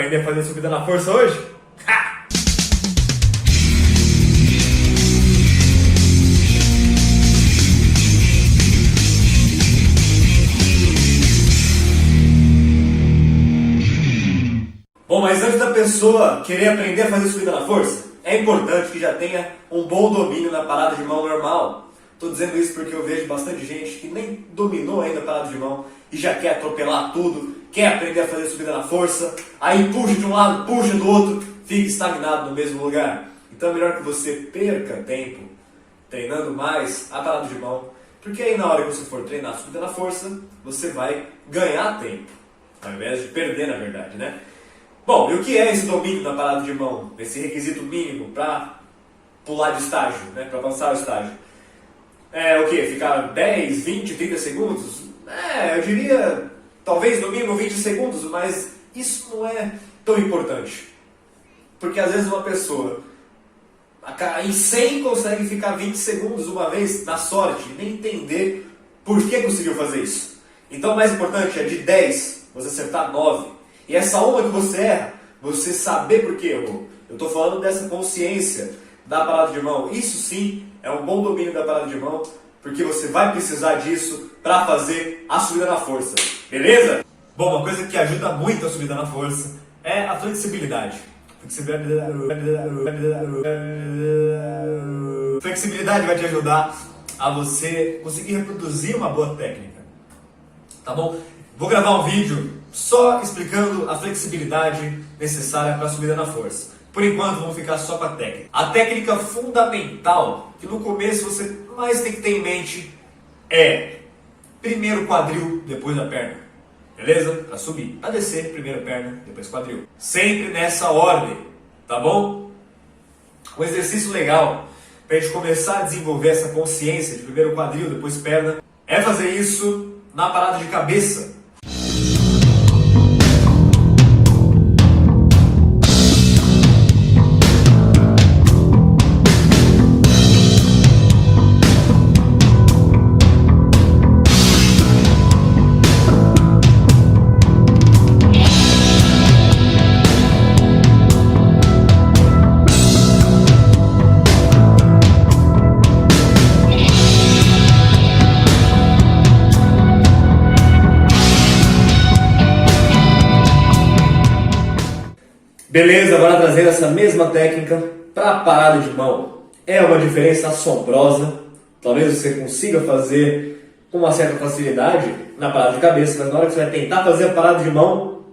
aprender a fazer subida na força hoje? Ha! Bom, mas antes da pessoa querer aprender a fazer subida na força, é importante que já tenha um bom domínio na parada de mão normal. Estou dizendo isso porque eu vejo bastante gente que nem dominou ainda a parada de mão e já quer atropelar tudo, quer aprender a fazer subida na força, aí puxa de um lado, puxa do outro, fica estagnado no mesmo lugar. Então é melhor que você perca tempo treinando mais a parada de mão, porque aí na hora que você for treinar a subida na força, você vai ganhar tempo, ao invés de perder, na verdade, né? Bom, e o que é esse domínio na parada de mão? Esse requisito mínimo para pular de estágio, né? Para avançar o estágio? É o quê? Ficar 10, 20, 30 segundos? Eu diria talvez no mínimo 20 segundos, mas isso não é tão importante. Porque às vezes uma pessoa em 100 consegue ficar 20 segundos uma vez na sorte e nem entender por que conseguiu fazer isso. Então o mais importante é de 10 você acertar 9. E essa uma que você erra, você saber por que errou. Eu estou falando dessa consciência da parada de mão. Isso sim é um bom domínio da parada de mão, porque você vai precisar disso para fazer a subida na força. Beleza? Bom, uma coisa que ajuda muito a subida na força é a flexibilidade. Flexibilidade vai te ajudar a você conseguir reproduzir uma boa técnica. Tá bom? Vou gravar um vídeo só explicando a flexibilidade necessária para a subida na força. Por enquanto, vamos ficar só com a técnica. A técnica fundamental, que no começo você mais tem que ter em mente, é primeiro quadril, depois a perna. Beleza? Para subir. Para descer, primeiro perna, depois quadril. Sempre nessa ordem, tá bom? Um exercício legal para a gente começar a desenvolver essa consciência de primeiro quadril, depois perna, é fazer isso na parada de cabeça. Beleza, agora trazendo essa mesma técnica para a parada de mão. É uma diferença assombrosa. Talvez você consiga fazer com uma certa facilidade na parada de cabeça, mas na hora que você vai tentar fazer a parada de mão,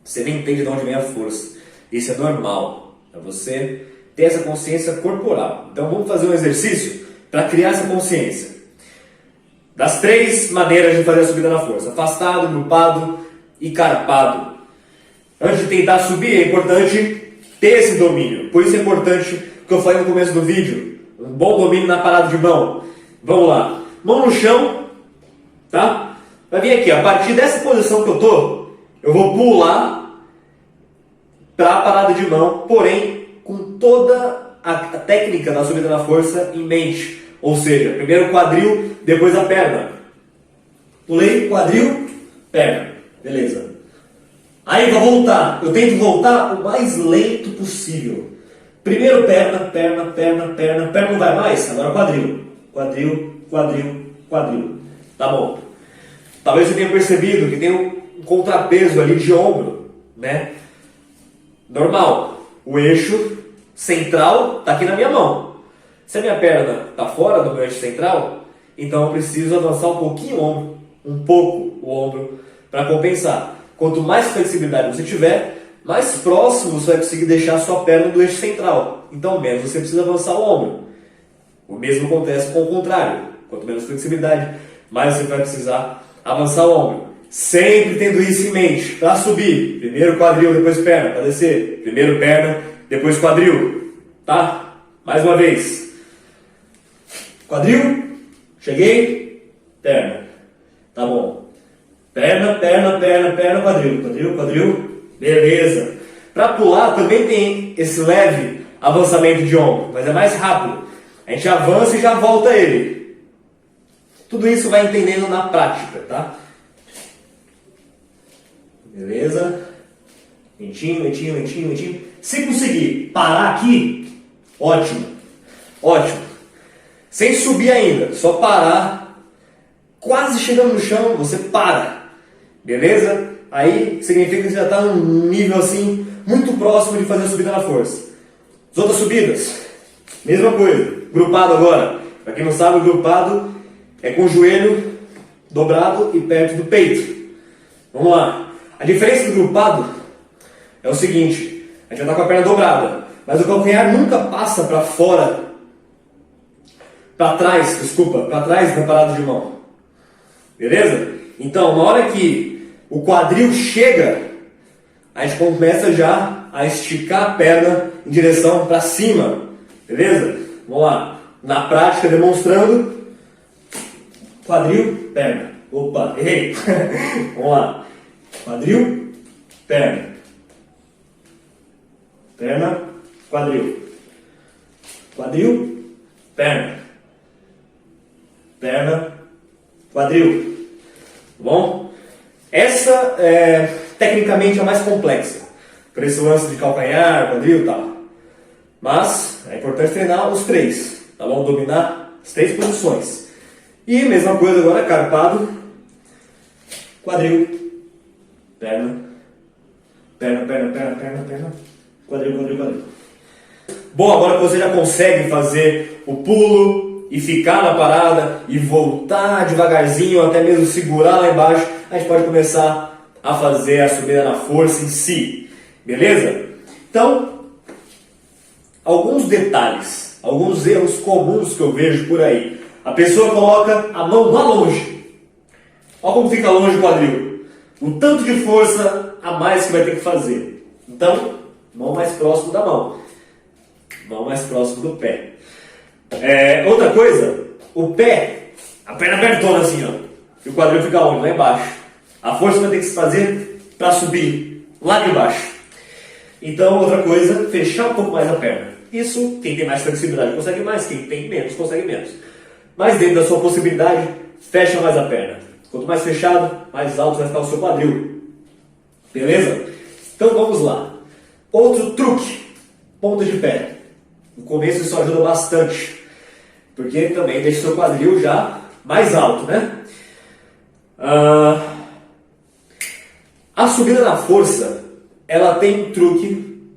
você nem entende de onde vem a força. Isso é normal, é você ter essa consciência corporal. Então vamos fazer um exercício para criar essa consciência. Das 3 maneiras de fazer a subida na força: afastado, grupado e carpado. Antes de tentar subir, é importante ter esse domínio. Por isso é importante o que eu falei no começo do vídeo. Um bom domínio na parada de mão. Vamos lá. Mão no chão. Tá? Vai vir aqui. A partir dessa posição que eu tô, eu vou pular para a parada de mão. Porém, com toda a técnica da subida na força em mente. Ou seja, primeiro quadril, depois a perna. Pulei, quadril, perna. Beleza. Aí vou voltar, eu tento voltar o mais lento possível. Primeiro perna, perna, perna, perna, perna não vai mais, agora quadril. Quadril, quadril, quadril. Tá bom. Talvez você tenha percebido que tem um contrapeso ali de ombro, né? Normal, o eixo central está aqui na minha mão. Se a minha perna está fora do meu eixo central, então eu preciso avançar um pouquinho o ombro, um pouco o ombro, para compensar. Quanto mais flexibilidade você tiver, mais próximo você vai conseguir deixar a sua perna do eixo central. Então, menos você precisa avançar o ombro. O mesmo acontece com o contrário. Quanto menos flexibilidade, mais você vai precisar avançar o ombro. Sempre tendo isso em mente. Para subir, primeiro quadril, depois perna. Para descer, primeiro perna, depois quadril. Tá? Mais uma vez. Quadril, cheguei, perna. Tá bom. Perna, perna, perna, perna, quadril, quadril, quadril, beleza. Para pular também tem esse leve avançamento de ombro, mas é mais rápido. A gente avança e já volta ele. Tudo isso vai entendendo na prática, tá? Beleza? Lentinho, lentinho, lentinho, lentinho. Se conseguir parar aqui, ótimo. Ótimo. Sem subir ainda, só parar. Quase chegando no chão, você para. Beleza? Aí significa que você já está num nível assim, muito próximo de fazer a subida na força. As outras subidas, mesma coisa. Grupado agora. Para quem não sabe, o grupado é com o joelho dobrado e perto do peito. Vamos lá. A diferença do grupado é o seguinte: a gente vai estar com a perna dobrada, mas o calcanhar nunca passa para fora, para trás da parada de mão. Beleza? Então, na hora que o quadril chega, a gente começa já a esticar a perna em direção para cima. Beleza? Vamos lá. Na prática, demonstrando. Quadril, perna. Opa, errei. Vamos lá. Quadril, perna. Perna, quadril. Quadril, perna. Perna, quadril. Tá bom? Essa é tecnicamente a mais complexa. Por esse lance de calcanhar, quadril e tal. Mas é importante treinar os três. Tá bom? Dominar as três posições. E mesma coisa agora, carpado, quadril, perna, perna, perna, perna, perna, perna, quadril, quadril, quadril. Bom, agora que você já consegue fazer o pulo e ficar na parada e voltar devagarzinho, até mesmo segurar lá embaixo, a gente pode começar a fazer a subida na força em si. Beleza? Então, alguns detalhes, alguns erros comuns que eu vejo por aí. A pessoa coloca a mão lá longe. Olha como fica longe o quadril. O tanto de força a mais que vai ter que fazer. Então, mão mais próximo da mão. Mão mais próximo do pé. Outra coisa, o pé, a perna abertona assim, ó. E o quadril fica onde? Lá embaixo. A força vai ter que se fazer para subir lá de baixo. Então, outra coisa, fechar um pouco mais a perna. Isso, quem tem mais flexibilidade consegue mais, quem tem menos consegue menos. Mas dentro da sua possibilidade, fecha mais a perna. Quanto mais fechado, mais alto vai ficar o seu quadril. Beleza? Então vamos lá. Outro truque, ponta de pé. No começo isso ajuda bastante, porque também deixa o seu quadril já mais alto, né? A subida na força, ela tem um truque,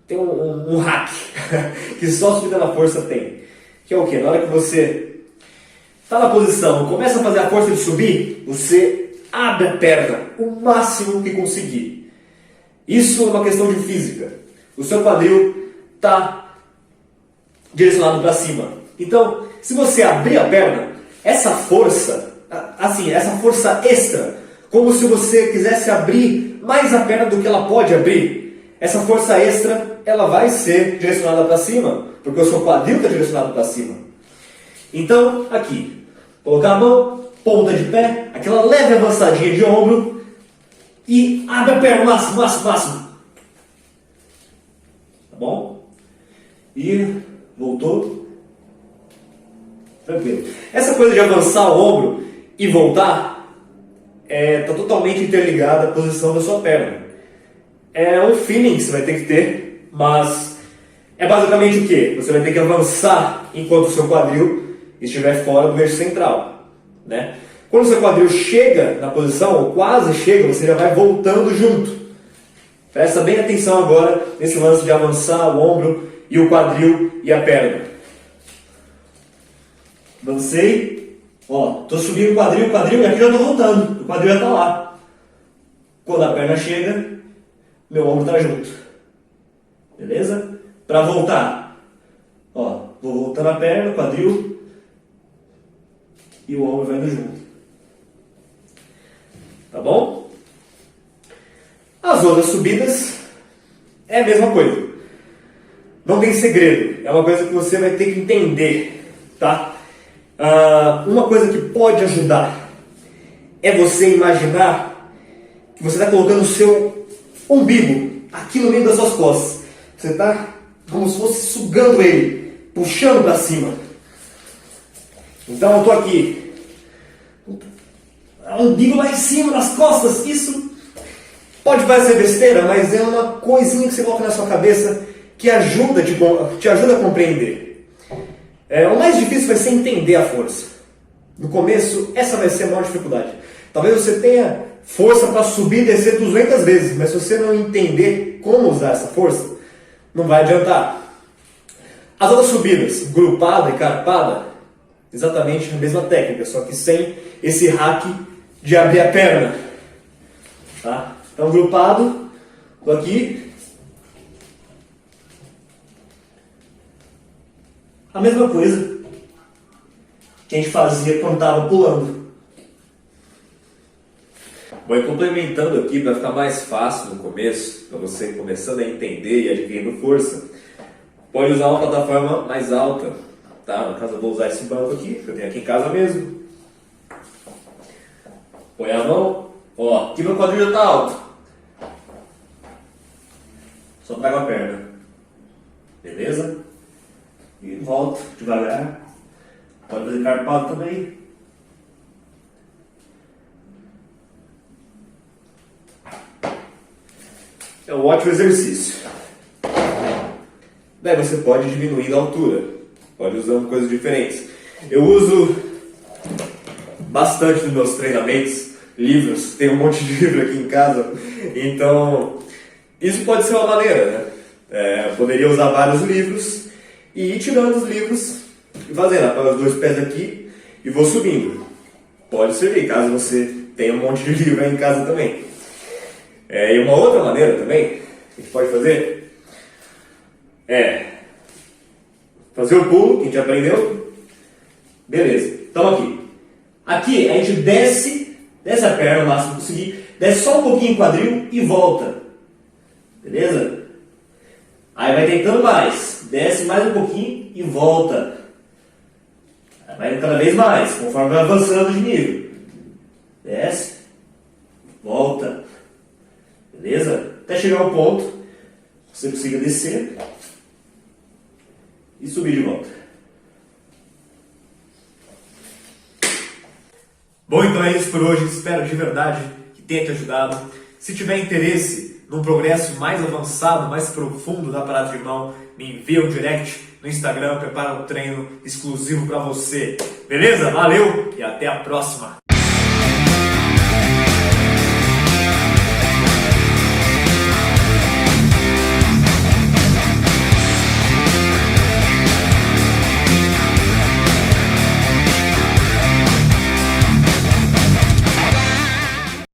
tem um hack, que só a subida na força tem. Que é o quê? Na hora que você está na posição, começa a fazer a força de subir, você abre a perna o máximo que conseguir. Isso é uma questão de física. O seu quadril está direcionado para cima. Então, se você abrir a perna, essa força, assim, essa força extra, como se você quisesse abrir mais a perna do que ela pode abrir, essa força extra, ela vai ser direcionada para cima, porque o seu quadril está direcionado para cima. Então, aqui, colocar a mão, ponta de pé, aquela leve avançadinha de ombro e abre a perna máximo, máximo, máximo. Tá bom? E voltou. Tranquilo. Essa coisa de avançar o ombro e voltar está totalmente interligada à posição da sua perna. É um feeling que você vai ter que ter, mas é basicamente o quê? Você vai ter que avançar enquanto o seu quadril estiver fora do eixo central, né? Quando o seu quadril chega na posição, ou quase chega, você já vai voltando junto. Presta bem atenção agora nesse lance de avançar o ombro e o quadril e a perna. Avancei, ó, tô subindo o quadril e aqui eu tô voltando, o quadril já tá lá. Quando a perna chega, meu ombro tá junto. Beleza? Para voltar, ó, vou voltando a perna, o quadril e o ombro vai indo junto. Tá bom? As outras subidas é a mesma coisa. Não tem segredo. É uma coisa que você vai ter que entender, tá? Uma coisa que pode ajudar é você imaginar que você está colocando o seu umbigo aqui no meio das suas costas. Você está como se fosse sugando ele, puxando para cima. Então eu estou aqui, o umbigo lá em cima, nas costas. Isso Pode parecer besteira, mas é uma coisinha que você coloca na sua cabeça que te ajuda a compreender. O mais difícil vai ser entender a força. No começo, essa vai ser a maior dificuldade. Talvez você tenha força para subir e descer 200 vezes, mas se você não entender como usar essa força, não vai adiantar. As outras subidas, grupada e carpada, exatamente a mesma técnica, só que sem esse hack de abrir a perna. Tá? Então, grupado, tô aqui. A mesma coisa que a gente fazia quando estava pulando. Bom, e complementando aqui para ficar mais fácil no começo, para você começando a entender e adquirindo força, pode usar uma plataforma mais alta, tá? No caso eu vou usar esse banco aqui, que eu tenho aqui em casa mesmo. Põe a mão, ó, aqui meu quadril já está alto. Só trago a perna, beleza? E volto devagar. Pode fazer carpado também. É um ótimo exercício. Daí você pode diminuir a altura, pode usar coisas diferentes. Eu uso bastante nos meus treinamentos livros, tem um monte de livro aqui em casa, então isso pode ser uma maneira, né? Eu poderia usar vários livros e ir tirando os livros e fazendo, apoio os dois pés aqui e vou subindo. Pode servir, caso você tenha um monte de livro aí em casa também. E uma outra maneira também que a gente pode fazer é fazer o pulo, que a gente aprendeu. Beleza, estamos aqui. Aqui a gente desce a perna o máximo que conseguir, desce só um pouquinho o quadril e volta. Beleza? Aí vai tentando mais, desce mais um pouquinho e volta. Vai cada vez mais, conforme vai avançando de nível. Desce, volta. Beleza? Até chegar ao ponto, você consiga descer e subir de volta. Bom, então é isso por hoje. Espero de verdade que tenha te ajudado. Se tiver interesse num progresso mais avançado, mais profundo da parada de mão, me envia um direct no Instagram, prepara um treino exclusivo para você. Beleza? Valeu e até a próxima!